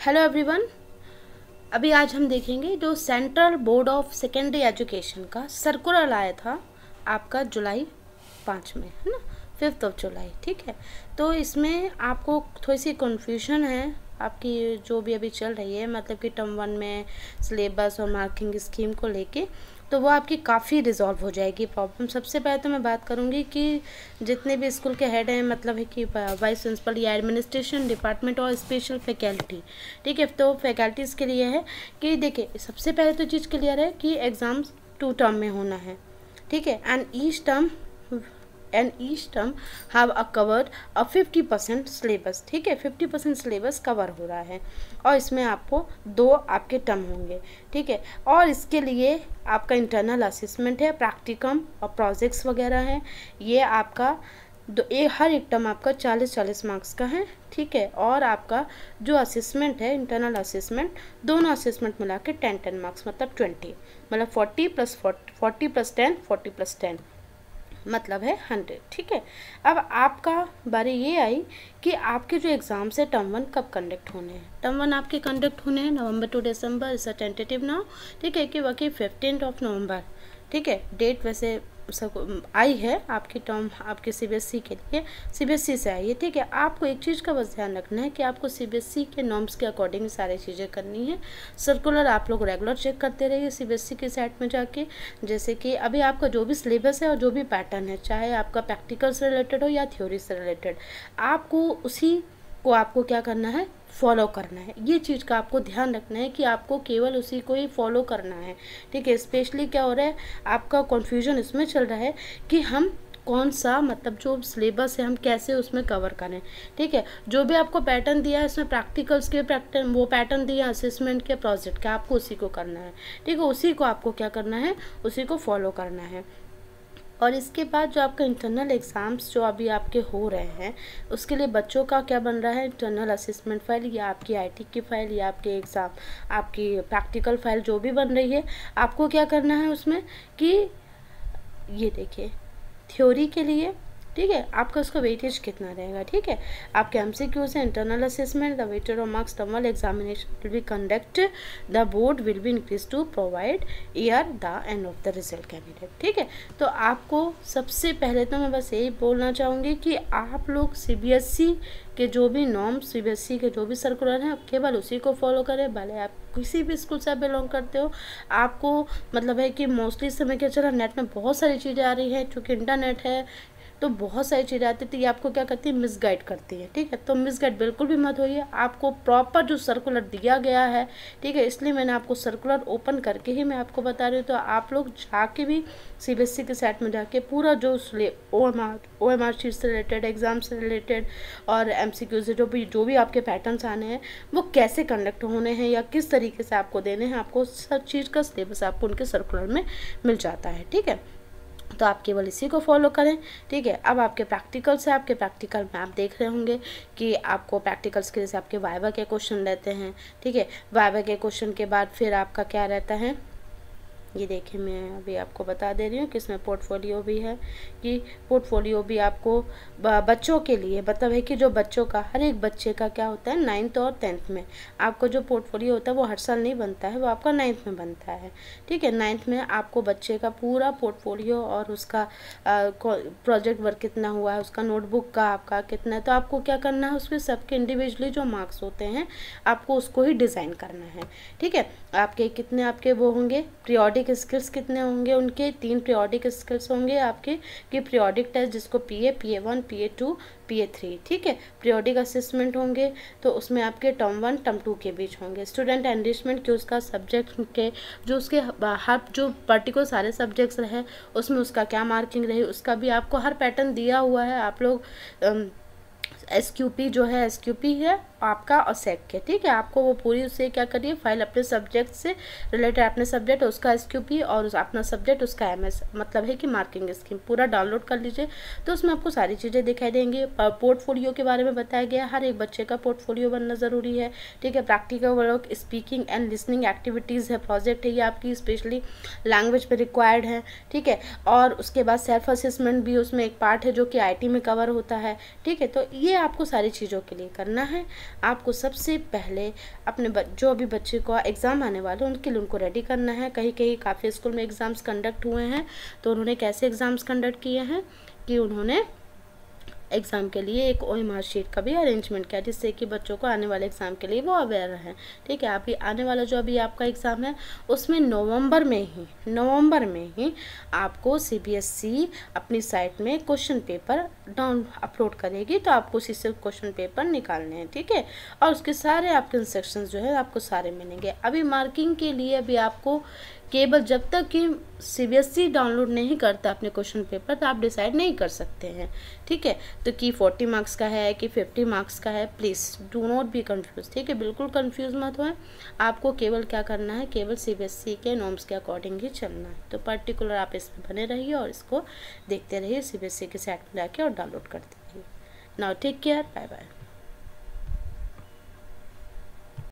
Hello everyone. अभी आज हम देखेंगे जो central board of secondary education का सर्कुलर आया था आपका जुलाई 5 में, है ना, 5 जुलाई। ठीक है, तो इसमें आपको थोड़ी सी कन्फ्यूजन है आपकी जो भी अभी चल रही है, मतलब कि टर्म 1 में सिलेबस और मार्किंग स्कीम को लेके, तो वो आपकी काफ़ी रिजॉल्व हो जाएगी प्रॉब्लम। सबसे पहले तो मैं बात करूँगी कि जितने भी स्कूल के हेड हैं, मतलब है कि वाइस प्रिंसिपल या एडमिनिस्ट्रेशन डिपार्टमेंट और स्पेशल फैकल्टी, ठीक है, तो फैकल्टीज़ के लिए है कि देखिए सबसे पहले तो चीज़ क्लियर है कि एग्ज़ाम्स 2 टर्म में होना है, ठीक है, and each term have a covered a 50% syllabus, ठीक है, 50% सिलेबस कवर हो रहा है और इसमें आपको 2 आपके टर्म होंगे, ठीक है। और इसके लिए आपका इंटरनल असेसमेंट है, प्रैक्टिकम और प्रोजेक्ट्स वगैरह हैं। ये आपका हर एक टर्म आपका 40-40 मार्क्स का है, ठीक है। और आपका जो असेसमेंट है, इंटरनल असेसमेंट, दोनों असेसमेंट मिला के 10 मार्क्स, मतलब 20, मतलब 40+10 मतलब है 100, ठीक है। अब आपका बारी ये आई कि आपके जो एग्ज़ाम्स है टर्म 1 कब कंडक्ट होने हैं। टर्म 1 आपके कंडक्ट होने हैं नवंबर टू दिसंबर, इस टेंटेटिव नाउ, ठीक है, कि बाकी 15 नवंबर, ठीक है। डेट वैसे सब आई है आपकी टर्म आपके सीबीएसई के लिए, सीबीएसई से आई है, ठीक है। आपको एक चीज़ का बस ध्यान रखना है कि आपको सीबीएसई के नॉर्म्स के अकॉर्डिंग सारी चीज़ें करनी है। सर्कुलर आप लोग रेगुलर चेक करते रहिए सीबीएसई की साइट में जाके, जैसे कि अभी आपका जो भी सिलेबस है और जो भी पैटर्न है, चाहे आपका प्रैक्टिकल से रिलेटेड हो या थ्योरी से रिलेटेड, आपको उसी को आपको क्या करना है, फॉलो करना है। ये चीज़ का आपको ध्यान रखना है कि आपको केवल उसी को ही फॉलो करना है, ठीक है। स्पेशली क्या हो रहा है, आपका कन्फ्यूजन इसमें चल रहा है कि हम कौन सा, मतलब जो सिलेबस है हम कैसे उसमें कवर करें, ठीक है। जो भी आपको पैटर्न दिया है इसमें प्रैक्टिकल्स के पैटर्न, वो पैटर्न दिया असेसमेंट के, प्रोजेक्ट के, आपको उसी को करना है, ठीक है। उसी को आपको क्या करना है, उसी को फॉलो करना है। और इसके बाद जो आपका इंटरनल एग्ज़ाम्स जो अभी आपके हो रहे हैं, उसके लिए बच्चों का क्या बन रहा है, इंटरनल असेसमेंट फाइल या आपकी आईटी की फ़ाइल या आपके एग्ज़ाम आपकी प्रैक्टिकल फ़ाइल जो भी बन रही है, आपको क्या करना है उसमें कि ये देखिए थ्योरी के लिए, ठीक है, आपका उसका वेटेज कितना रहेगा, ठीक है। आपके एमसीक्यू से internal assessment the weighted of marks terminal examination will be conduct, the board will be increase to provide year the end of the result candidate, ठीक है। तो आपको सबसे पहले तो मैं बस यही बोलना चाहूँगी कि आप लोग सीबीएसई के जो भी नॉर्म्स, सीबीएसई के जो भी सर्कुलर हैं, केवल उसी को फॉलो करें, भले आप किसी भी स्कूल से आप बिलोंग करते हो। आपको मतलब है कि मोस्टली समय क्या चला, नेट में बहुत सारी चीज़ें आ रही हैं, चूँकि इंटरनेट है तो बहुत सारी चीज़ें आती थी, आपको क्या करती है, मिसगाइड करती है, ठीक है। तो मिसगाइड बिल्कुल भी मत होइए, आपको प्रॉपर जो सर्कुलर दिया गया है, ठीक है, इसलिए मैंने आपको सर्कुलर ओपन करके ही मैं आपको बता रही हूँ। तो आप लोग जाके भी सीबीएसई के साइट में जाके पूरा जो ओएमआर शीट से रिलेटेड, एग्ज़ाम से रिलेटेड और एमसीक्यू से जो भी आपके पैटर्न्स आने हैं वो कैसे कंडक्ट होने हैं या किस तरीके से आपको देने हैं, आपको सब चीज़ का सिलेबस आपको उनके सर्कुलर में मिल जाता है, ठीक है। तो आप केवल इसी को फॉलो करें, ठीक है। अब आपके प्रैक्टिकल से, आपके प्रैक्टिकल में आप देख रहे होंगे कि आपको प्रैक्टिकल्स के जैसे आपके वाइवा के क्वेश्चन रहते हैं, ठीक है। वाइवा के क्वेश्चन के बाद फिर आपका क्या रहता है, ये देखिए मैं अभी आपको बता दे रही हूँ कि इसमें पोर्टफोलियो भी है, कि पोर्टफोलियो भी आपको बच्चों के लिए मतलब है कि जो बच्चों का, हर एक बच्चे का क्या होता है, 9th और 10th में आपको जो पोर्टफोलियो होता है वो हर साल नहीं बनता है, वो आपका 9th में बनता है, ठीक है। 9th में आपको बच्चे का पूरा पोर्टफोलियो और उसका प्रोजेक्ट वर्क कितना हुआ है, उसका नोटबुक का आपका कितना है, तो आपको क्या करना है, उसमें सबके इंडिविजुअली जो मार्क्स होते हैं आपको उसको ही डिज़ाइन करना है, ठीक है। आपके कितने आपके वो होंगे, पीरियोडिक स्किल्स कितने होंगे, उनके 3 पीरियोडिक स्किल्स होंगे आपके, कि पीरियोडिक टेस्ट जिसको PA1 PA2 PA3, ठीक है। पीरियोडिक असेसमेंट होंगे तो उसमें आपके टर्म 1 टर्म 2 के बीच होंगे। स्टूडेंट एनरिचमेंट के उसका सब्जेक्ट के जो उसके हर जो पर्टिकुलर सारे सब्जेक्ट्स रहे उसमें उसका क्या मार्किंग रही, उसका भी आपको हर पैटर्न दिया हुआ है। आप लोग SQP जो है, SQP है आपका और सेक के, ठीक है। आपको वो पूरी उससे क्या करिए, फाइल अपने सब्जेक्ट से रिलेटेड, अपने सब्जेक्ट उसका SQP और अपना सब्जेक्ट उसका MS, मतलब है कि मार्किंग स्कीम पूरा डाउनलोड कर लीजिए। तो उसमें आपको सारी चीज़ें दिखाई देंगी। पोर्टफोलियो के बारे में बताया गया, हर एक बच्चे का पोर्टफोलियो बनना ज़रूरी है, ठीक है। Practical work, speaking and listening activities है, प्रोजेक्ट है, ये आपकी स्पेशली लैंग्वेज पर रिक्वायर्ड है, ठीक है। और उसके बाद सेल्फ असेसमेंट भी उसमें एक पार्ट है जो कि IT में कवर होता है, ठीक है। तो ये क्या आपको सारी चीज़ों के लिए करना है, आपको सबसे पहले अपने जो अभी बच्चे को एग्ज़ाम आने वाले हैं उनके लिए उनको रेडी करना है। कहीं कहीं काफ़ी स्कूल में एग्ज़ाम्स कंडक्ट हुए हैं, तो उन्होंने कैसे एग्ज़ाम्स कंडक्ट किए हैं कि उन्होंने एग्ज़ाम के लिए एक OMR शीट का भी अरेंजमेंट किया, जिससे कि बच्चों को आने वाले एग्ज़ाम के लिए वो अवेयर रहें। ठीक है, अभी आने वाला जो अभी आपका एग्ज़ाम है उसमें नवंबर में ही आपको CBSE अपनी साइट में क्वेश्चन पेपर अपलोड करेगी, तो आपको उसी से क्वेश्चन पेपर निकालने हैं। ठीक है, और उसके सारे आपके इंस्ट्रक्शंस जो है आपको सारे मिलेंगे। अभी मार्किंग के लिए अभी आपको केवल जब तक कि CBSE डाउनलोड नहीं करता अपने क्वेश्चन पेपर, तो आप डिसाइड नहीं कर सकते हैं। ठीक है, तो कि 40 मार्क्स का है कि 50 मार्क्स का है, please do not be confuse. ठीक है, बिल्कुल कंफ्यूज मत हो। आपको केवल क्या करना है, केवल CBSE के नॉर्म्स के अकॉर्डिंग ही चलना है। तो पर्टिकुलर आप इसमें बने रहिए और इसको देखते रहिए, CBSE के साइट में जाके और डाउनलोड करते रहिए। Now take care, bye bye.